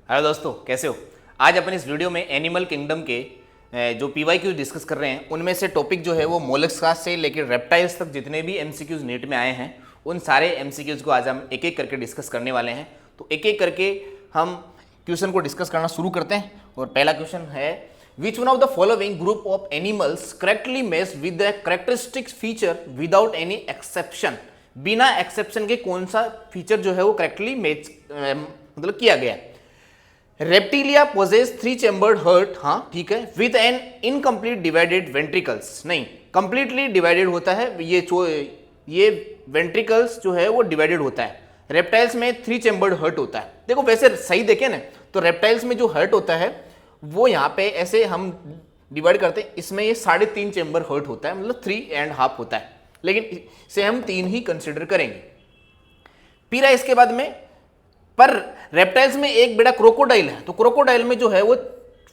Hello दोस्तों, कैसे हो। आज अपन इस वीडियो में एनिमल किंगडम के जो पीवाईक्यू डिस्कस कर रहे हैं उनमें से टॉपिक जो है वो मोलस्का से लेकर रेप्टाइल्स तक जितने भी एमसीक्यूज नेट में आए हैं उन सारे एमसीक्यूज को आज हम एक एक करके डिस्कस करने वाले हैं। तो एक एक करके हम क्वेश्चन को डिस्कस करना शुरू करते हैं। और पहला क्वेश्चन है, विच one of the following group of animals correctly match with the characteristic feature without any exception. बिना एक्सेप्शन के कौन सा फीचर जो है वो करेक्टली मैच मतलब किया गया है। रेप्टिलिया पोजेस 3 चैम्बर्ड हार्ट, हाँ ठीक है, with N incomplete divided ventricles. नहीं, कंप्लीटली डिवाइडेड होता है ये वेंट्रिकल्स जो है वो डिवाइडेड होता है। रेप्टाइल्स में 3 चैम्बर्ड हार्ट होता है। देखो वैसे सही देखें ना तो रेप्टाइल्स में जो हार्ट होता है वो यहाँ पे ऐसे हम डिवाइड करते हैं, इसमें ये 3.5 चैम्बर हार्ट होता है, मतलब 3.5 होता है, लेकिन इसे हम 3 ही कंसिडर करेंगे। फिर है इसके बाद में, पर रेप्टाइल्स में एक बेटा क्रोकोडाइल है, तो क्रोकोडाइल में जो है वो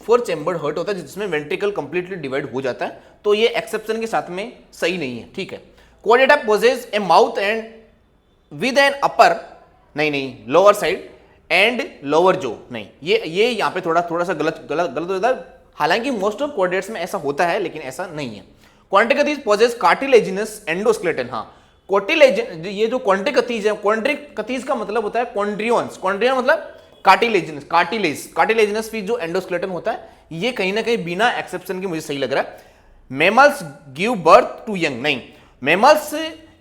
4 चैम्बर्ड हार्ट होता है जिसमें वेंट्रिकल कंप्लीटली डिवाइड हो जाता है, तो ये एक्सेप्शन के साथ में सही नहीं है, ठीक है। Quadrate poses a mouth and with an upper, नहीं लोअर साइड एंड लोअर जो, नहीं ये यहाँ पे थोड़ा सा गलत होता है। हालांकि मोस्ट ऑफ क्वाड्रेट्स में ऐसा होता है लेकिन ऐसा नहीं है। क्वांटिकथीज पोजेस कार्टिलेजिनस एंडोस्केलेटन, हाँ कोटिलेजन, ये जो क्वांटिकथीज है, क्वांटिकथीज का मतलब होता है कॉन्ड्रियंस, कॉन्ड्रियन मतलब कार्टिलेजिनस फीस जो एंडोस्केलेटन होता है, ये कहीं ना कहीं बिना एक्सेप्शन के मुझे सही लग रहा है। Mammals give birth to young, नहीं मैमल्स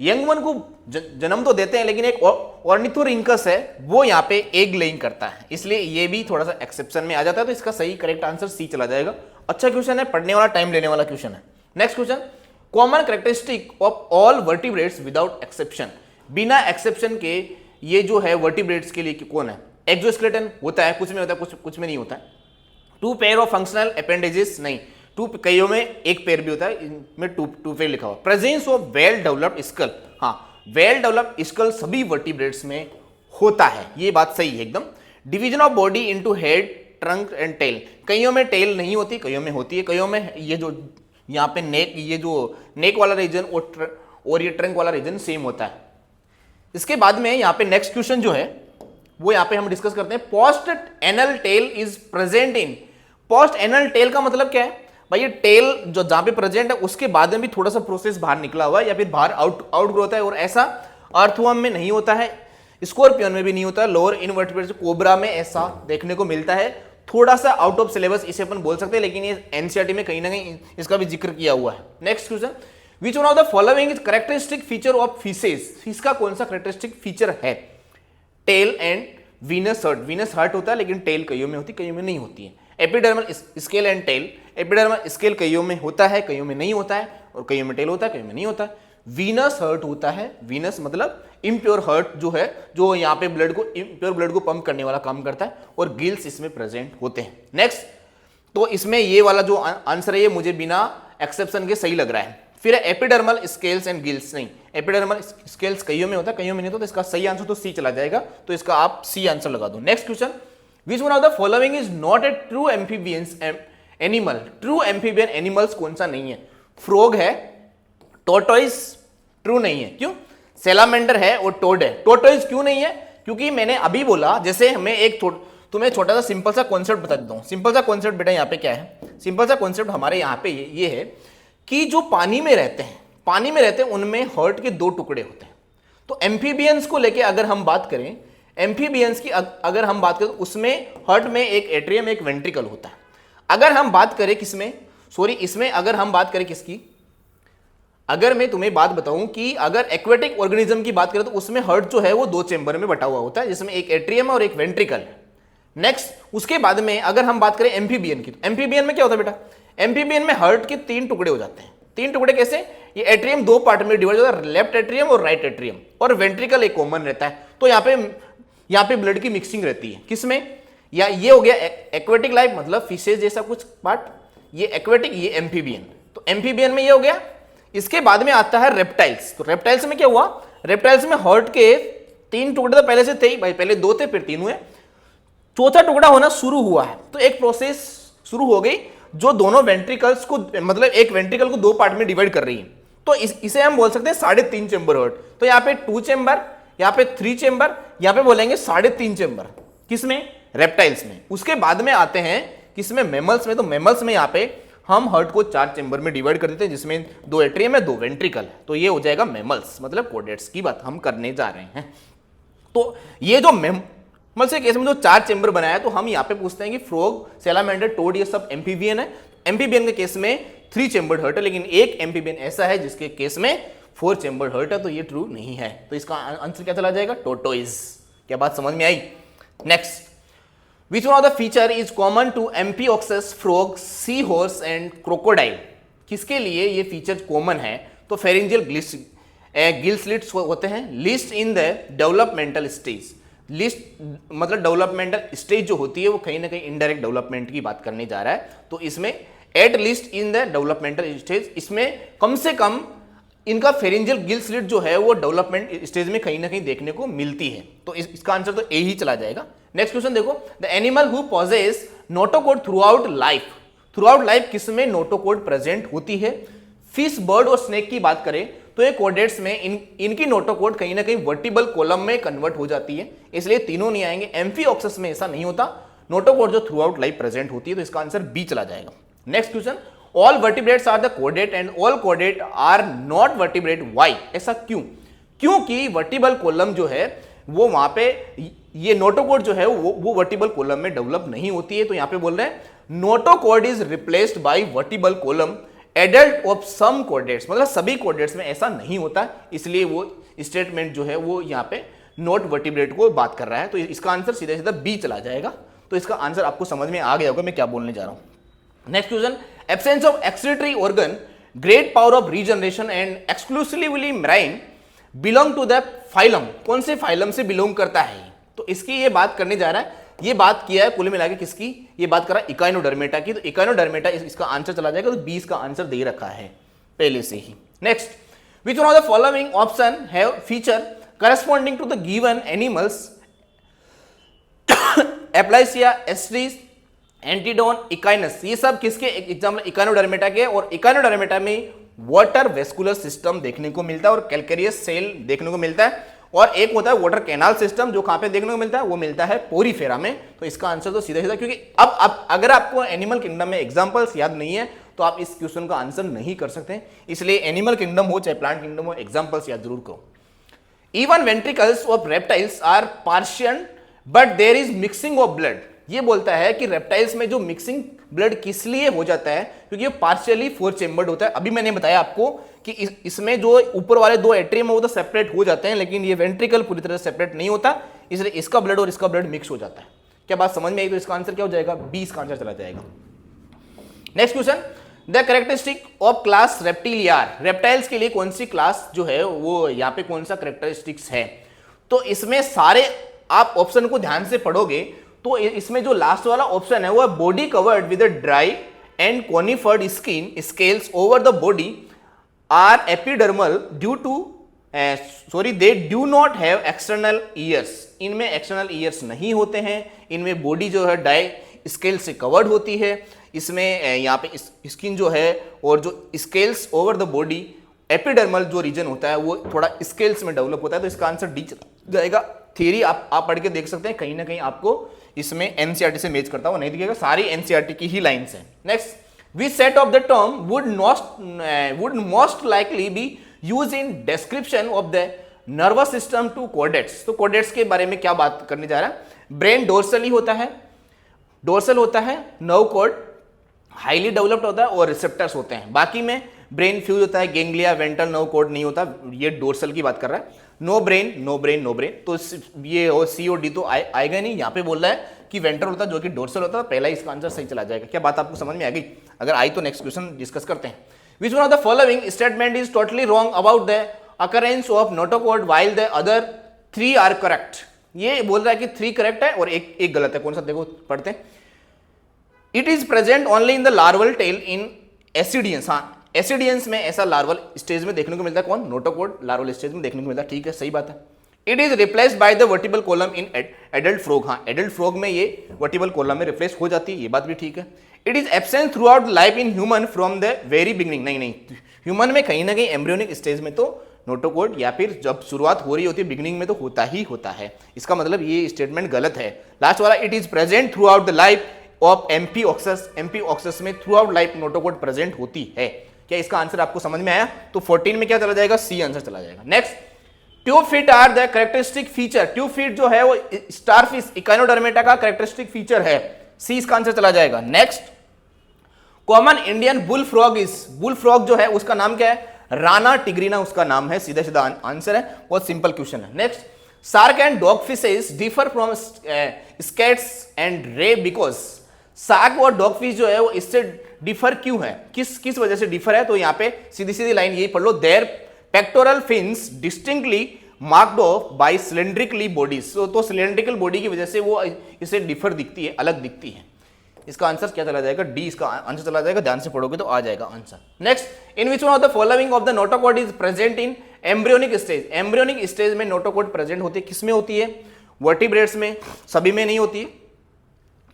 यंग वन को जन्म तो देते हैं लेकिन एक ऑर्निथोरिंकस है वो यहाँ पे एग लेइंग करता है, इसलिए ये भी थोड़ा सा एक्सेप्शन में आ जाता है, तो इसका सही करेक्ट आंसर सी चला जाएगा। अच्छा क्वेश्चन है, पढ़ने वाला टाइम लेने वाला क्वेश्चन है। Next question, common characteristic of all vertebrates without exception. बिना एक्सेप्शन के ये जो है वर्टिब्रेट्स के लिए कौन है। एक्सोस्केलेटन होता है, कुछ में होता है, कुछ में नहीं होता है। 2 पेयर ऑफ फंक्शनल अपेंडेजेस, नहीं 2 कईयों में एक पेयर भी होता है, इनमें 2 पेयर लिखा हुआ। Presence of well developed skull, हाँ वेल डेवलप्ड स्कल सभी वर्टिब्रेट्स में होता है, ये बात सही है एकदम। Division of body into head, trunk and tail, कईयों में टेल नहीं होती, कईयों में होती है। कईयों में ये जो यहाँ पे नेक, ये जो नेक वाला रीजन और ये ट्रंक वाला रीजन सेम होता है। इसके बाद में यहाँ पे नेक्स्ट क्वेश्चन जो है वो यहाँ पे हम डिस्कस करते हैं। Post anal tail is present in, post anal tail का मतलब क्या है भाई, ये टेल जो जहां पे प्रेजेंट है उसके बाद में भी थोड़ा सा प्रोसेस बाहर निकला हुआ है या फिर बाहर आउट ग्रोथ है, और ऐसा अर्थवर्म में नहीं होता है, स्कॉर्पियन में भी नहीं होता है, लोअर इनवर्टिब्रेट्स कोबरा में ऐसा देखने को मिलता है। थोड़ा सा आउट ऑफ सिलेबस इसे अपन बोल सकते हैं, लेकिन ये एनसीईआरटी में कहीं ना कहीं इसका भी जिक्र किया हुआ है। Next question, which one of the following is characteristic feature of fishes. Fish का कौन सा कैरेक्टरिस्टिक फीचर है। Tail and venous heart, venous heart होता है लेकिन टेल कईयों में होती है, कईयों में नहीं होती है। Epidermal scale and tail, epidermal scale कईयों में होता है, कईयों में नहीं होता है, और कईयों में टेल होता है, कईयों में नहीं होता है। वीनस हर्ट होता है, वीनस मतलब इम्प्योर हर्ट जो है, जो यहाँ पे ब्लड को इम्प्योर ब्लड को पंप करने वाला काम करता है, और गिल्स इसमें प्रेजेंट होते हैं। नेक्स्ट, तो इसमें ये वाला जो आंसर है ये मुझे बिना एक्सेप्शन के सही लग रहा है। फिर एपिडर्मल स्केल्स एंड गिल्स, नहीं एपिडर्मल स्केल्स कईयों में होता है, कईयों में नहीं होता, तो इसका सही आंसर तो सी चला जाएगा, तो इसका आप सी आंसर लगा दो। Next question, which one of the following is not a true amphibians animal. True amphibian animals कौन सा नहीं है। फ्रॉग है, टोर्टोइस ट्रू नहीं है, क्यों। सैलामेंडर है और टोड है। टोर्टोइस क्यों नहीं है, क्योंकि मैंने अभी बोला, जैसे हमें एक तुम्हें छोटा सा सिंपल सा कॉन्सेप्ट बता देता हूं। सिंपल सा कॉन्सेप्ट बेटा यहाँ पे क्या है, सिंपल सा कॉन्सेप्ट हमारे यहाँ पे ये है कि जो पानी में रहते हैं उनमें हार्ट के 2 टुकड़े होते हैं। तो एम्फीबियंस को लेके अगर हम बात करें, एम्फीबियंस की अगर हम बात करें तो उसमें हार्ट में एक एट्रियम एक वेंट्रिकल होता है। अगर हम बात करें किसमें, सॉरी इसमें अगर हम बात करें किसकी, अगर मैं तुम्हें बात बताऊं कि अगर एक्वेटिक ऑर्गेनिज्म की बात करें तो उसमें हार्ट जो है वो 2 चैम्बर में बटा हुआ होता है, जिसमें एक एट्रियम और एक वेंट्रिकल है। नेक्स्ट, उसके बाद में अगर हम बात करें एम्फीबियन की, तो एम्फीबियन में क्या होता है बेटा, एम्फीबियन में हार्ट के 3 टुकड़े हो जाते हैं। 3 टुकड़े कैसे, ये एट्रियम 2 पार्ट में डिवाइड होता है, लेफ्ट एट्रियम और राइट एट्रियम, और वेंट्रिकल एक कॉमन रहता है। तो यहाँ पे ब्लड की मिक्सिंग रहती है किसमें, या ये हो गया एक्वेटिक लाइफ मतलब फिशेज जैसा कुछ पार्ट, ये एक्वेटिक, ये एम्फीबियन, तो एम्फीबियन में ये हो गया। इसके बाद में आता है रेप्टाइल्स, तो रेप्टाइल्स में क्या हुआ, रेप्टाइल्स में हार्ट के 3 टुकड़े तो पहले से थे भाई, पहले 2 थे फिर 3 हुए, चौथा टुकड़ा होना शुरू हुआ है, तो एक प्रोसेस शुरू हो गई जो दोनों वेंट्रिकल्स को, मतलब एक वेंट्रिकल को 2 पार्ट में डिवाइड कर रही है। तो इसे हम बोल सकते हैं 3.5 चैम्बर हार्ट। तो यहाँ पे 2 चैम्बर, यहाँ पे 3 चैम्बर, यहाँ पे बोलेंगे 3.5 चैम्बर, किसमें, रेप्टाइल्स में। उसके बाद में आते हैं किसमें, मैमल्स में। तो मैमल्स में यहाँ पे हम हार्ट को 4 चेंबर में डिवाइड कर देते हैं, जिसमें 2 एट्रियम है 2 वेंट्रिकल। तो ये हो जाएगा मैमल्स, मतलब कोडेट्स की बात हम करने जा रहे हैं। तो ये जो मैमल्स के केस में जो 4 चेंबर बनाया, तो हम यहाँ पे पूछते हैं कि फ्रॉग, सैलामेंडर, टोड ये सब एम्फीबियन है। एम्फीबियन के केस में 3 चेंबर्ड हार्ट है, लेकिन एक एम्फीबियन ऐसा है जिसके केस में 4 चेंबर्ड हार्ट है, तो ये ट्रू नहीं है। तो इसका आंसर क्या चला जाएगा, टोटोइज। क्या बात समझ में आई? Next, which one of the feature is common to Amphioxus, frog, seahorse and crocodile? किसके लिए ये फीचर कॉमन है? तो फेरिंजियल गिल स्लिट्स होते हैं। List in the developmental stage, list मतलब डेवलपमेंटल स्टेज जो होती है वो कहीं ना कहीं इनडायरेक्ट डेवलपमेंट की बात करने जा रहा है। तो इसमें at least in the developmental stage, इसमें कम से कम इनका फेरिंजियल गिल स्लिट जो है वो डेवलपमेंट स्टेज में कहीं ना कहीं देखने को मिलती है। तो इसका आंसर तो ए ही चला जाएगा। नेक्स्ट क्वेश्चन देखो, the animal who possesses notochord throughout life. Throughout life किसमें नोटोकोड प्रेजेंट होती है? फिश, बर्ड और स्नेक की बात करें तो ये कोडेट्स में इनकी नोटोकोड कहीं ना कहीं वर्टिबल कॉलम में कन्वर्ट हो जाती है, इसलिए तीनों नहीं आएंगे। एम्फीऑक्सस में ऐसा नहीं होता, नोटोकोड जो थ्रू आउट लाइफ प्रेजेंट होती है, तो इसका आंसर बी चला जाएगा। Next question, all vertebrates are the caudate and all caudate are not vertebrate, why? ऐसा क्यों? क्योंकि वर्टिबल कॉलम जो है वो वहां पे ये नोटोकोड जो है वो वर्टिबल कॉलम में डेवलप नहीं होती है। तो यहां पे बोल रहे हैं notochord is replaced by vertebral column adult of some chordates, मतलब सभी कोडेट्स में ऐसा नहीं होता, इसलिए वो स्टेटमेंट जो है वो यहाँ पे नॉट वर्टिब्रेट को बात कर रहा है। तो इसका आंसर सीधा सीधा बी चला जाएगा। तो इसका आंसर आपको समझ में आ गया होगा मैं क्या बोलने जा रहा हूं। Next question, absence of excretory organ, great power of regeneration and exclusively marine belong to the phylum. कौन से फाइलम से बिलोंग करता है? तो इसकी ये बात करने जा रहा है, ये बात किया है कुल मिला के किसकी, ये बात कर रहा है इकाइनोडर्मेटा की। तो इकाइनोडर्मेटा इसका आंसर चला जाएगा। तो 20 का आंसर दे रखा है पहले से ही। Next, which one of the following option have feature corresponding to the given animals, aplysia, asterias, antedon, echinus. ये सब किसके एग्जाम्पल, इकाइनोडर्मेटा के। और इकाइनोडर्मेटा में वाटर वेस्कुलर सिस्टम देखने को मिलता है और कैल्केरियस सेल देखने को मिलता है, और एक होता है वाटर कैनाल सिस्टम जो कहां पे देखने को मिलता है, वो मिलता है पोरीफेरा में। तो इसका आंसर तो सीधा सीधा, क्योंकि अब अगर आपको एनिमल किंगडम में एग्जांपल्स याद नहीं है तो आप इस क्वेश्चन का आंसर नहीं कर सकते, इसलिए एनिमल किंगडम हो चाहे प्लांट किंगडम हो, एग्जांपल्स याद जरूर करो। Even ventricles of reptiles are partial but there is mixing of blood. ये बोलता है कि रेप्टाइल्स में जो मिक्सिंग ब्लड किस लिए हो जाता है, क्योंकि ये पार्शियली 4 चेंबर्ड होता है। अभी मैंने बताया आपको कि इसमें जो ऊपर वाले 2 एट्रियम है वो तो सेपरेट हो जाते हैं, लेकिन ये वेंट्रिकल पूरी तरह से सेपरेट नहीं होता, इसलिए इसका ब्लड और इसका ब्लड मिक्स हो जाता है। क्या बात समझ में आई? तो इसका आंसर क्या हो जाएगा, 20 का आंसर चला जाएगा। Next question, the characteristic of class reptilia. Reptiles के लिए कौन सी क्लास जो है वो यहाँ पे कौन सा कैरेक्टरिस्टिक्स है? तो इसमें सारे आप ऑप्शन को ध्यान से पढ़ोगे तो इसमें जो लास्ट वाला ऑप्शन है वो है body covered with dry and cornified skin, scales over the body are epidermal due to they do not have external ears. इनमें एक्सटर्नल ईयर्स नहीं होते हैं, इनमें बॉडी जो है डाई स्केल से कवर्ड होती है। इसमें यहाँ पे स्किन जो है और जो scales over the body, epidermal जो रीजन होता है वो थोड़ा स्केल्स में डेवलप होता है। तो इसका आंसर डी जाएगा। थ्योरी आप पढ़ के देख सकते हैं, कहीं ना कहीं आपको इसमें एनसीईआरटी से मैच करता हुआ नहीं दिखेगा, सारी एनसीईआरटी की ही लाइंस हैं। Next, which set of the term would most likely be used in description of the nervous system to codex? तो codex के बारे में क्या बात करने जा रहा है? ब्रेन डोर्सली होता है, डोर्सल होता है, नर्व कॉर्ड हाईली डेवलप्ड होता है और रिसेप्टर्स होते हैं। बाकी में ब्रेन फ्यूज होता है, गेंग्लिया, वेंट्रल नर्व कॉर्ड नहीं होता। ये डोर्सल की बात कर रहा है। No brain, no brain, no brain, तो ये और सी और डी तो आएगा नहीं। यहाँ पे बोल रहा है कि वेंट्रल होता है जो कि डोर्सल होता है, पहला इसका आंसर सही चला जाएगा। क्या बात आपको समझ में आ गई? अगर आई तो नेक्स्ट क्वेश्चन डिस्कस करते हैं। Which one of the following statement is totally wrong about the occurrence of notochord while the other 3 are correct? ये बोल रहा है कि 3 करेक्ट है और एक गलत है। कौन सा देखो पढ़ते हैं। It is present only in the larval tail in ascidians. हाँ, एसिडियंस में ऐसा लार्वल स्टेज में देखने को मिलता है। कौन? नोटोकोड लार्वल स्टेज में देखने को मिलता है। ठीक है, सही बात है। It is replaced by the vertebral column in adult frog. हाँ, एडल्ट फ्रॉग में ये वर्टिबल कॉलम में रिप्लेस हो जाती है, ये बात भी ठीक है। It is absent through out life in human from the very beginning. नहीं, ह्यूमन में कहीं ना कहीं एम्ब्रियोनिक स्टेज में तो नोटोकोड, या फिर जब शुरुआत हो रही होती है बिगिनिंग में तो होता ही होता है। इसका मतलब ये स्टेटमेंट गलत है। लास्ट वाला, it is present throughout the life of amphioxus. Amphioxus में throughout life notochord present होती है। क्या इसका आंसर आपको समझ में आया? तो 14 में क्या चला जाएगा? सी आंसर चला जाएगा। Next, tube feet are the characteristic feature. Tube feet जो है वो स्टारफिश इकाइनोडर्मेटा का कैरेक्टरिस्टिक फीचर है। सी इसका आंसर चला जाएगा। Next, common Indian bull frog is, bull frog जो है उसका नाम क्या है? राना टिग्रिना उसका नाम है। सीधा सीधा आंसर है, बहुत सिंपल क्वेश्चन है। Next, shark and dog fishes differ from skates and ray because. Shark और डॉग फिश जो है वो इससे डिफर क्यों है? किस वजह से डिफर है? तो यहां पे सीधी सीधी लाइन यही पढ़ लो, their pectoral fins distinctly marked off by cylindrically bodies. तो सिलेंड्रिकल बॉडी की वजह से वो इसे डिफर दिखती है, अलग दिखती है। इसका आंसर क्या चला जाएगा? डी इसका आंसर चला जाएगा। ध्यान से पढ़ोगे तो आ जाएगा answer. Next, in which one of the following of the notochord is present in embryonic stage. Embryonic stage में नोटोकोड प्रेजेंट होती है। किसमें होती है? वर्टिब्रेट्स में, सभी में नहीं होती है।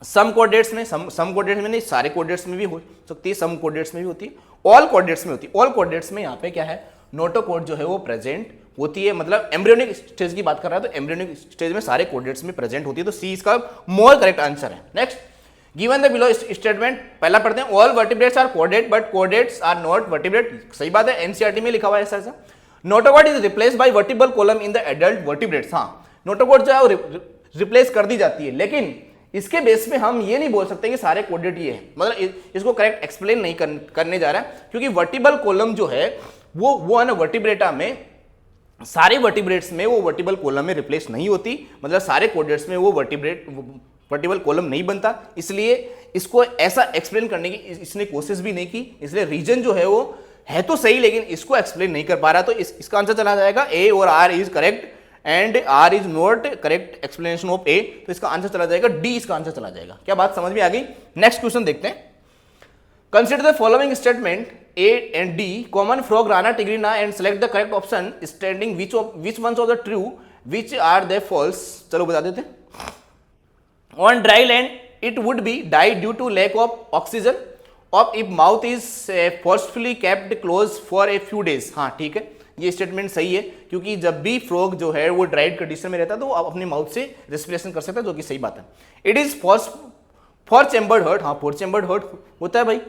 सम कोडेट्स में, सम कोडेट्स में नहीं, सारे कोडेट्स में भी हो सकती है, सम कोडेट्स में भी होती है, ऑल कोडेट्स में होती है। ऑल कोडेट्स में यहाँ पे क्या है? नोटोकोड जो है वो प्रेजेंट होती है। मतलब एम्ब्रियोनिक स्टेज की बात कर रहा है तो एम्ब्रियोनिक स्टेज में सारे कोडेट्स में प्रेजेंट होती है। तो सी इसका मोर करेक्ट आंसर है। Next, given the below statement, पहला पढ़ते हैं, ऑल वर्टिब्रेट्स आर कोडेट but chordates are not vertebrate. सही बात है, एनसीईआरटी में लिखा हुआ है ऐसा। Notochord is replace by vertebral column in the adult vertebrates. हाँ, नोटोकोड जो है रिप्लेस कर दी जाती है, लेकिन इसके बेस में हम ये नहीं बोल सकते कि सारे कोडेट ये है। मतलब इसको करेक्ट एक्सप्लेन नहीं करने जा रहा है, क्योंकि वर्टिबल कॉलम जो है वो है ना वर्टिब्रेटा में, सारे वर्टिब्रेट्स में वो वर्टिबल कॉलम में रिप्लेस नहीं होती। मतलब सारे कोडेट्स में वो वर्टिबल कॉलम नहीं बनता। इसलिए इसको ऐसा एक्सप्लेन करने की इसने कोशिश भी नहीं की। इसलिए रीजन जो है वो है तो सही, लेकिन इसको एक्सप्लेन नहीं कर पा रहा। तो इसका आंसर चला जाएगा ए और R is correct and R is not correct explanation of A. तो इसका आंसर चला जाएगा डी, इसका आंसर चला जाएगा। क्या बात समझ में आ गई? नेक्स्ट क्वेश्चन देखते हैं। Consider the following statement A and D, common frog Rana tigrina and select the correct option standing which ones of the true which are the false. चलो बता देते हैं। On dry land it would be die due to lack of oxygen of if mouth is forcefully kept close for a few days. हाँ ठीक है, ये statement सही है, क्योंकि जब भी फ्रॉग जो है वो ड्राइड कंडीशन में रहता है तो वो अपने माउथ से रेस्पिरेशन कर सकता है, जो कि सही बात है। It is for chambered hurt. हाँ, फॉर चैम्बर्ड हर्ट होता है भाई।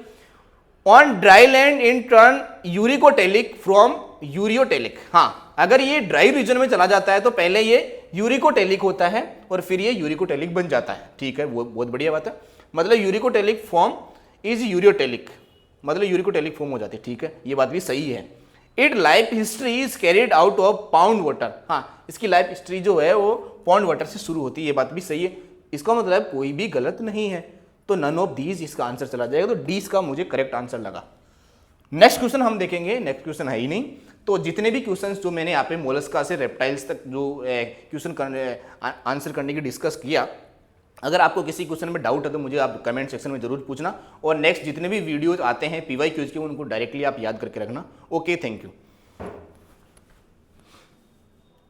On dry land in turn uricotelic from ureotelic. हाँ, अगर ये ड्राई रीजन में चला जाता है तो पहले ये यूरिकोटेलिक होता है और फिर ये यूरिकोटेलिक बन जाता है। ठीक है, वो बहुत बढ़िया बात है। मतलब यूरिकोटेलिक फॉर्म इज यूरियोटेलिक, मतलब यूरिकोटेलिक फॉर्म हो जाती है। ठीक है, ये बात भी सही है। It life history is carried out of pound water. हाँ, इसकी लाइफ हिस्ट्री जो है वो पाउंड वाटर से शुरू होती है, ये बात भी सही है। इसका मतलब कोई भी गलत नहीं है, तो नन ऑफ दीज इसका आंसर चला जाएगा। तो डी इसका मुझे करेक्ट आंसर लगा। नेक्स्ट क्वेश्चन हम देखेंगे। नेक्स्ट क्वेश्चन है ही नहीं, तो जितने भी क्वेश्चंस जो मैंने यहाँ पे मोलस्का से रेप्टाइल्स तक जो क्वेश्चन आंसर करने की डिस्कस किया, अगर आपको किसी क्वेश्चन में डाउट है तो मुझे आप कमेंट सेक्शन में जरूर पूछना। और नेक्स्ट जितने भी वीडियोज आते हैं पीवाई क्यूज के, उनको डायरेक्टली आप याद करके रखना। Okay, thank you.